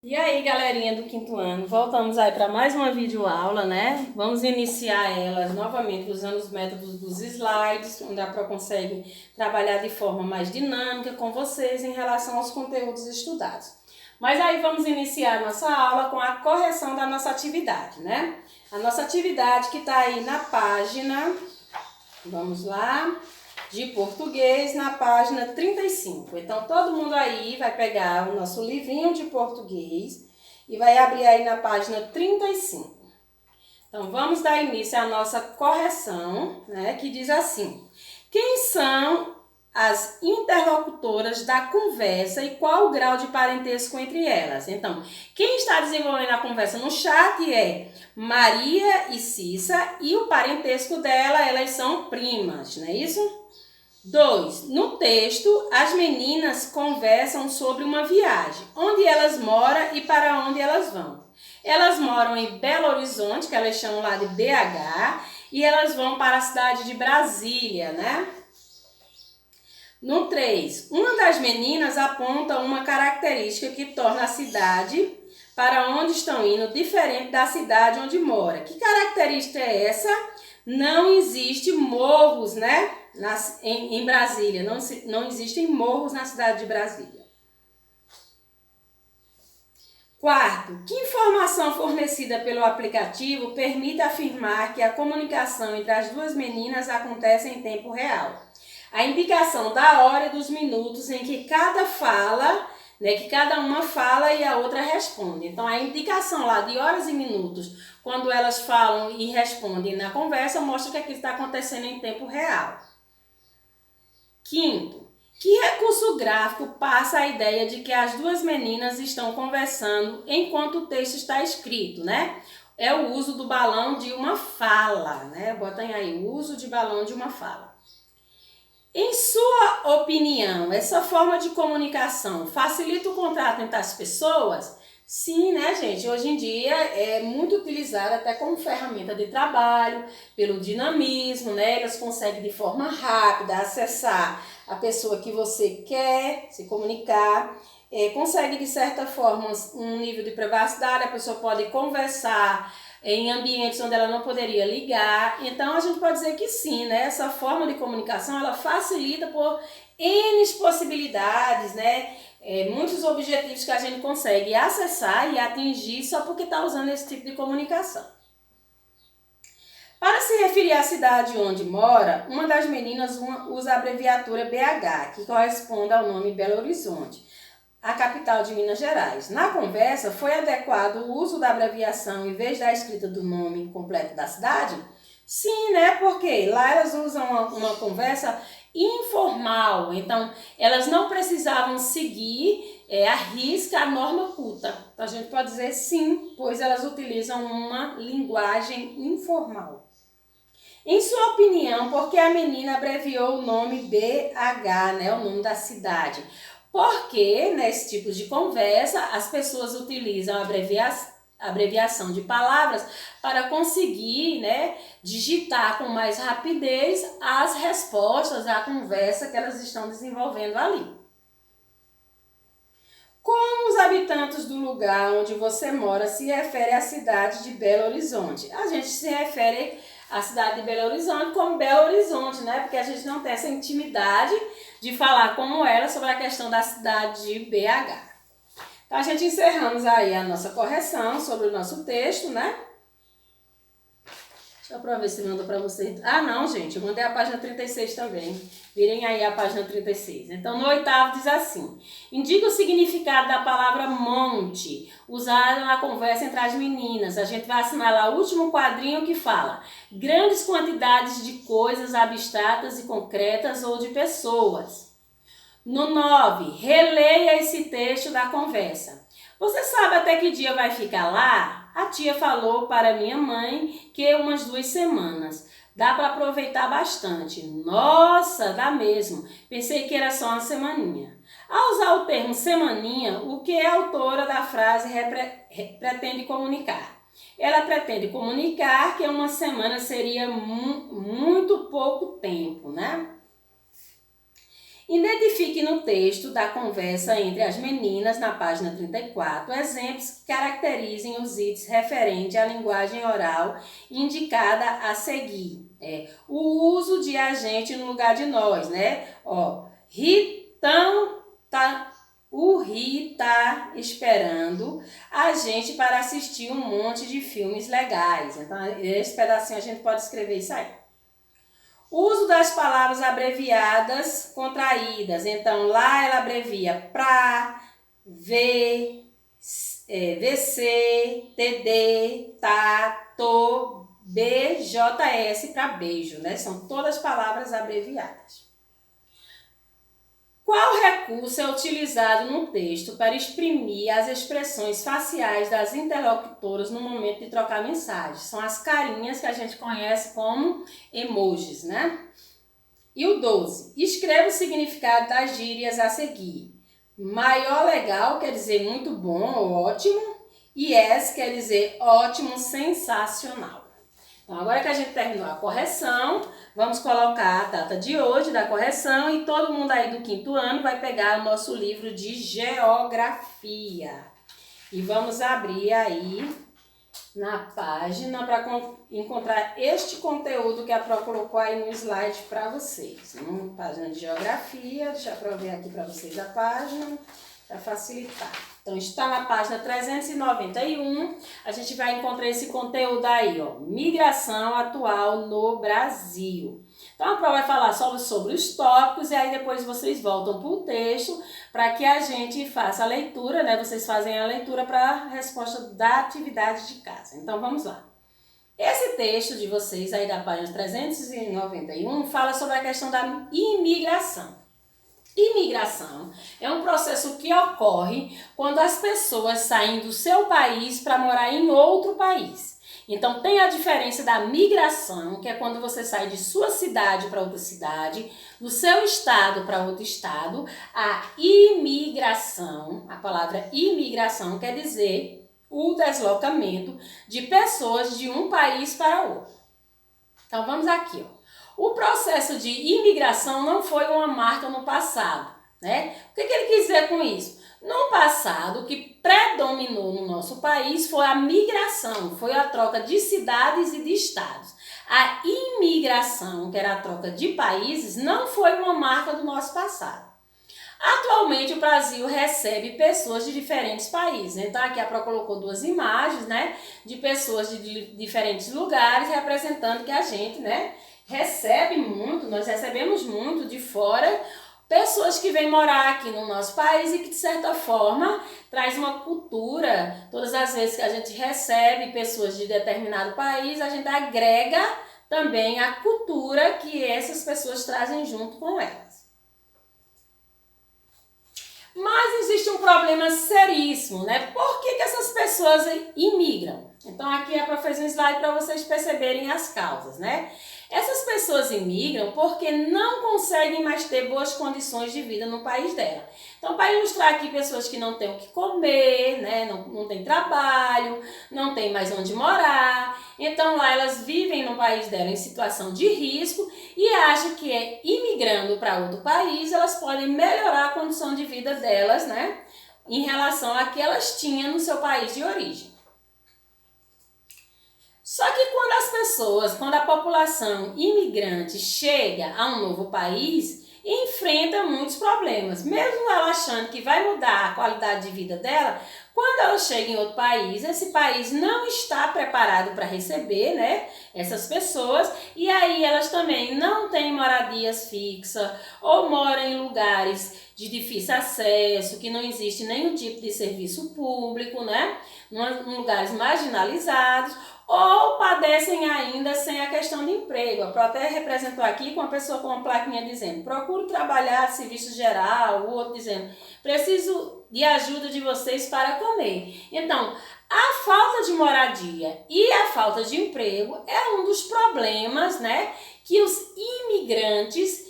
E aí, galerinha do quinto ano, voltamos aí para mais uma videoaula, né? Vamos iniciar ela novamente usando os métodos dos slides, onde a Pro consegue trabalhar de forma mais dinâmica com vocês em relação aos conteúdos estudados. Mas aí vamos iniciar a nossa aula com a correção da nossa atividade, né? A nossa atividade que está aí na página, vamos lá, de português, na página 35. Então, todo mundo aí vai pegar o nosso livrinho de português e vai abrir aí na página 35. Então, vamos dar início à nossa correção, né, que diz assim: quem são as interlocutoras da conversa e qual o grau de parentesco entre elas? Então, quem está desenvolvendo a conversa no chat é Maria e Cissa, e o parentesco dela, elas são primas, não é isso? 2. No texto, as meninas conversam sobre uma viagem, onde elas moram e para onde elas vão. Elas moram em Belo Horizonte, que elas chamam lá de BH, e elas vão para a cidade de Brasília, né? No 3, uma das meninas aponta uma característica que torna a cidade para onde estão indo diferente da cidade onde mora. Que característica é essa? Não existe morros, né? Em Brasília, não existem morros na cidade de Brasília. 4. Que informação fornecida pelo aplicativo permite afirmar que a comunicação entre as duas meninas acontece em tempo real? A indicação da hora e dos minutos em que cada fala, né, que cada uma fala e a outra responde. Então, a indicação lá de horas e minutos, quando elas falam e respondem na conversa, mostra que aquilo está acontecendo em tempo real. 5. Que recurso gráfico passa a ideia de que as duas meninas estão conversando enquanto o texto está escrito, né? É o uso do balão de uma fala, né? Botem aí, o uso de balão de uma fala. Em sua opinião, essa forma de comunicação facilita o contato entre as pessoas? Sim, né, gente? Hoje em dia é muito utilizada até como ferramenta de trabalho, pelo dinamismo, né? Elas conseguem de forma rápida acessar a pessoa que você quer se comunicar, consegue de certa forma um nível de privacidade, a pessoa pode conversar em ambientes onde ela não poderia ligar. Então, a gente pode dizer que sim, né? Essa forma de comunicação, ela facilita por N possibilidades, né? Muitos objetivos que a gente consegue acessar e atingir só porque está usando esse tipo de comunicação. Para se referir à cidade onde mora, uma das meninas usa a abreviatura BH, que corresponde ao nome Belo Horizonte, a capital de Minas Gerais. Na conversa, foi adequado o uso da abreviação em vez da escrita do nome completo da cidade? Sim, né? Porque lá elas usam uma conversa informal, então elas não precisavam seguir à risca a norma culta. Então a gente pode dizer sim, pois elas utilizam uma linguagem informal. Em sua opinião, por que a menina abreviou o nome BH, né, o nome da cidade? Porque nesse tipo de conversa as pessoas utilizam a abreviação de palavras para conseguir, né, digitar com mais rapidez as respostas à conversa que elas estão desenvolvendo ali. Como os habitantes do lugar onde você mora se refere à cidade de Belo Horizonte? A gente se refere à cidade de Belo Horizonte como Belo Horizonte, né? Porque a gente não tem essa intimidade de falar como ela sobre a questão da cidade de BH. Então, a gente encerramos aí a nossa correção sobre o nosso texto, né? Deixa eu ver se mandou para vocês. Ah, não, gente, eu mandei a página 36 também. Virem aí a página 36. Então, no 8º diz assim: indica o significado da palavra monte, usada na conversa entre as meninas. A gente vai assinalar o último quadrinho que fala grandes quantidades de coisas abstratas e concretas ou de pessoas. No 9, releia esse texto da conversa. Você sabe até que dia vai ficar lá? A tia falou para minha mãe que umas 2 semanas. Dá para aproveitar bastante. Nossa, dá mesmo. Pensei que era só uma semaninha. Ao usar o termo semaninha, o que a autora da frase pretende comunicar? Ela pretende comunicar que uma semana seria muito pouco tempo, né? Identifique no texto da conversa entre as meninas, na página 34, exemplos que caracterizem os itens referentes à linguagem oral indicada a seguir. O uso de agente no lugar de nós, né? O Ri tá esperando a gente para assistir um monte de filmes legais. Então, esse pedacinho a gente pode escrever isso aí. O uso das palavras abreviadas contraídas. Então, lá ela abrevia pra, VC, TD, tá, tô, BJS para beijo, né? São todas palavras abreviadas. Qual recurso é utilizado no texto para exprimir as expressões faciais das interlocutoras no momento de trocar mensagens? São as carinhas que a gente conhece como emojis, né? E o 12. Escreva o significado das gírias a seguir. Maior legal quer dizer muito bom ou ótimo. E yes quer dizer ótimo, sensacional. Então, agora que a gente terminou a correção, vamos colocar a data de hoje da correção e todo mundo aí do 5º ano vai pegar o nosso livro de geografia. E vamos abrir aí na página para encontrar este conteúdo que a Pro colocou aí no slide para vocês. Página de geografia, deixa eu ver aqui para vocês a página, para facilitar. Então, está na página 391, a gente vai encontrar esse conteúdo aí, migração atual no Brasil. Então, a Pro vai falar só sobre os tópicos e aí depois vocês voltam para o texto para que a gente faça a leitura, né? Vocês fazem a leitura para a resposta da atividade de casa. Então, vamos lá. Esse texto de vocês aí da página 391 fala sobre a questão da imigração. Imigração é um processo que ocorre quando as pessoas saem do seu país para morar em outro país. Então, tem a diferença da migração, que é quando você sai de sua cidade para outra cidade, do seu estado para outro estado. A imigração, a palavra imigração quer dizer o deslocamento de pessoas de um país para outro. Então, vamos aqui, O processo de imigração não foi uma marca no passado, né? O que ele quis dizer com isso? No passado, o que predominou no nosso país foi a migração, foi a troca de cidades e de estados. A imigração, que era a troca de países, não foi uma marca do nosso passado. Atualmente, o Brasil recebe pessoas de diferentes países. Então, aqui a Pro colocou 2 imagens, né, de pessoas de diferentes lugares, representando que a gente, né, recebe muito, nós recebemos muito de fora, pessoas que vêm morar aqui no nosso país e que, de certa forma, traz uma cultura. Todas as vezes que a gente recebe pessoas de determinado país, a gente agrega também a cultura que essas pessoas trazem junto com elas. Mas existe um problema seríssimo, né? Por que essas pessoas imigram? Então, aqui é para fazer um slide para vocês perceberem as causas, né? Essas pessoas imigram porque não conseguem mais ter boas condições de vida no país dela. Então, para ilustrar aqui, pessoas que não têm o que comer, né? Não têm trabalho, não têm mais onde morar. Então, lá elas vivem no país dela em situação de risco e acham que imigrando para outro país, elas podem melhorar a condição de vida delas, né? Em relação a que elas tinham no seu país de origem. Só que quando a população imigrante chega a um novo país, enfrenta muitos problemas. Mesmo ela achando que vai mudar a qualidade de vida dela, quando ela chega em outro país, esse país não está preparado para receber, né, essas pessoas, e aí elas também não têm moradias fixas ou moram em lugares de difícil acesso, que não existe nenhum tipo de serviço público, né, em lugares marginalizados, ou padecem ainda sem a questão de emprego. A Pro até representou aqui com uma pessoa com uma plaquinha dizendo: procuro trabalhar serviço geral, o outro dizendo: preciso de ajuda de vocês para comer. Então, a falta de moradia e a falta de emprego é um dos problemas, né, que os imigrantes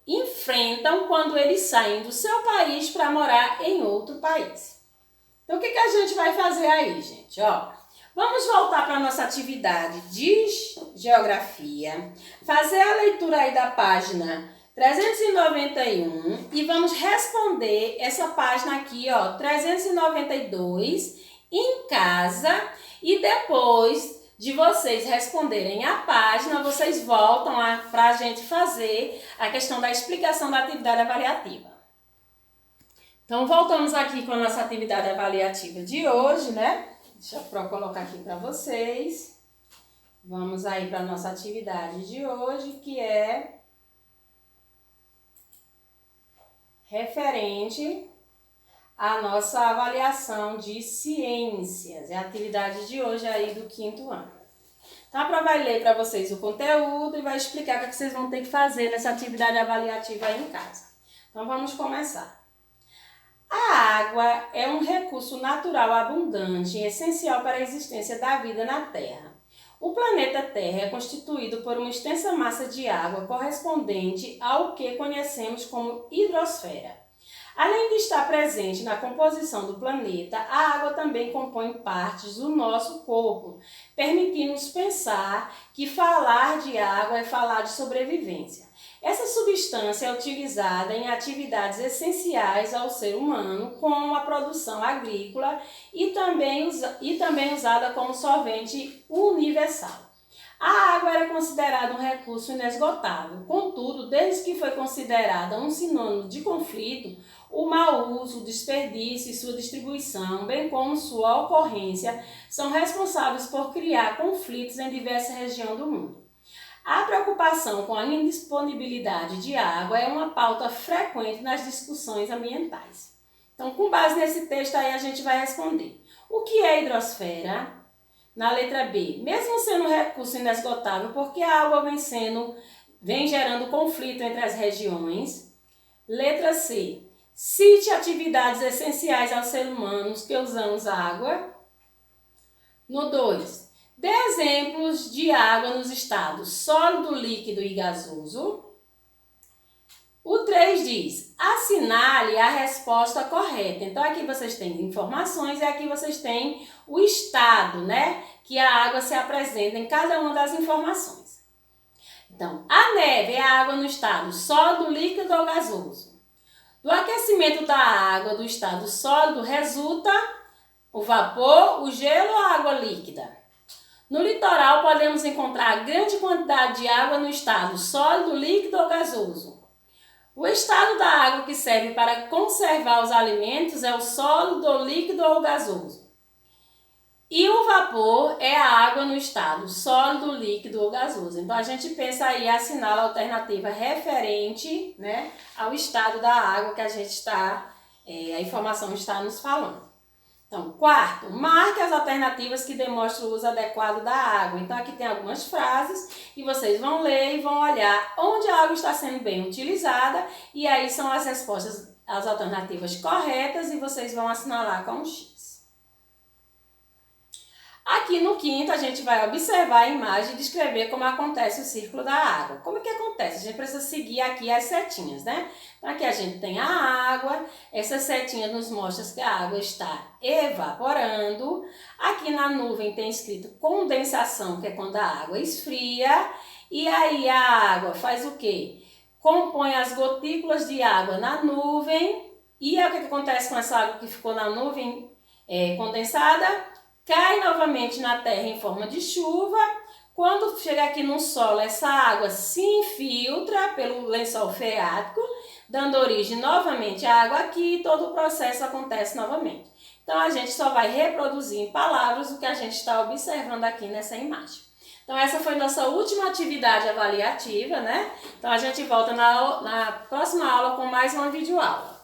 enfrentam quando eles saem do seu país para morar em outro país. Então, o que a gente vai fazer aí, gente? Vamos voltar para a nossa atividade de geografia, fazer a leitura aí da página 391 e vamos responder essa página aqui, ó, 392 em casa e depois de vocês responderem a página, vocês voltam para a gente fazer a questão da explicação da atividade avaliativa. Então, voltamos aqui com a nossa atividade avaliativa de hoje, né? Deixa eu colocar aqui para vocês. Vamos aí para a nossa atividade de hoje, que é referente à nossa avaliação de ciências. É a atividade de hoje aí do 5º ano. Então, a Pró vai ler para vocês o conteúdo e vai explicar o que vocês vão ter que fazer nessa atividade avaliativa aí em casa. Então, vamos começar. A água é um recurso natural abundante e essencial para a existência da vida na Terra. O planeta Terra é constituído por uma extensa massa de água correspondente ao que conhecemos como hidrosfera. Além de estar presente na composição do planeta, a água também compõe partes do nosso corpo, permitindo-nos pensar que falar de água é falar de sobrevivência. Essa substância é utilizada em atividades essenciais ao ser humano, como a produção agrícola e também usada como solvente universal. A água era considerada um recurso inesgotável, contudo, desde que foi considerada um sinônimo de conflito, o mau uso, o desperdício e sua distribuição, bem como sua ocorrência, são responsáveis por criar conflitos em diversas regiões do mundo. A preocupação com a indisponibilidade de água é uma pauta frequente nas discussões ambientais. Então, com base nesse texto aí, a gente vai responder. O que é hidrosfera? Na letra B, mesmo sendo um recurso inesgotável, porque a água vem gerando conflito entre as regiões. Letra C, cite atividades essenciais aos seres humanos que usamos água. No 2, dê exemplos de água nos estados sólido, líquido e gasoso. O 3 diz, assinale a resposta correta. Então, aqui vocês têm informações e aqui vocês têm o estado, né? Que a água se apresenta em cada uma das informações. Então, a neve é a água no estado sólido, líquido ou gasoso. Do aquecimento da água do estado sólido resulta o vapor, o gelo ou a água líquida. No litoral, podemos encontrar grande quantidade de água no estado sólido, líquido ou gasoso. O estado da água que serve para conservar os alimentos é o sólido, líquido ou gasoso. E o vapor é a água no estado sólido, líquido ou gasoso. Então, a gente pensa aí, assinala a alternativa referente, né, ao estado da água que a informação está nos falando. Então, 4, marque as alternativas que demonstram o uso adequado da água. Então, aqui tem algumas frases e vocês vão ler e vão olhar onde a água está sendo bem utilizada e aí são as respostas, as alternativas corretas e vocês vão assinalar com um X. Aqui no 5º, a gente vai observar a imagem e descrever como acontece o círculo da água. Como é que acontece? A gente precisa seguir aqui as setinhas, né? Então, aqui a gente tem a água, essas setinhas nos mostram que a água está evaporando. Aqui na nuvem tem escrito condensação, que é quando a água esfria. E aí a água faz o quê? Compõe as gotículas de água na nuvem. E aí o que acontece com essa água que ficou na nuvem condensada? Cai novamente na terra em forma de chuva. Quando chega aqui no solo, essa água se infiltra pelo lençol freático, dando origem novamente à água aqui e todo o processo acontece novamente. Então, a gente só vai reproduzir em palavras o que a gente está observando aqui nessa imagem. Então, essa foi nossa última atividade avaliativa, né? Então, a gente volta na próxima aula com mais uma videoaula.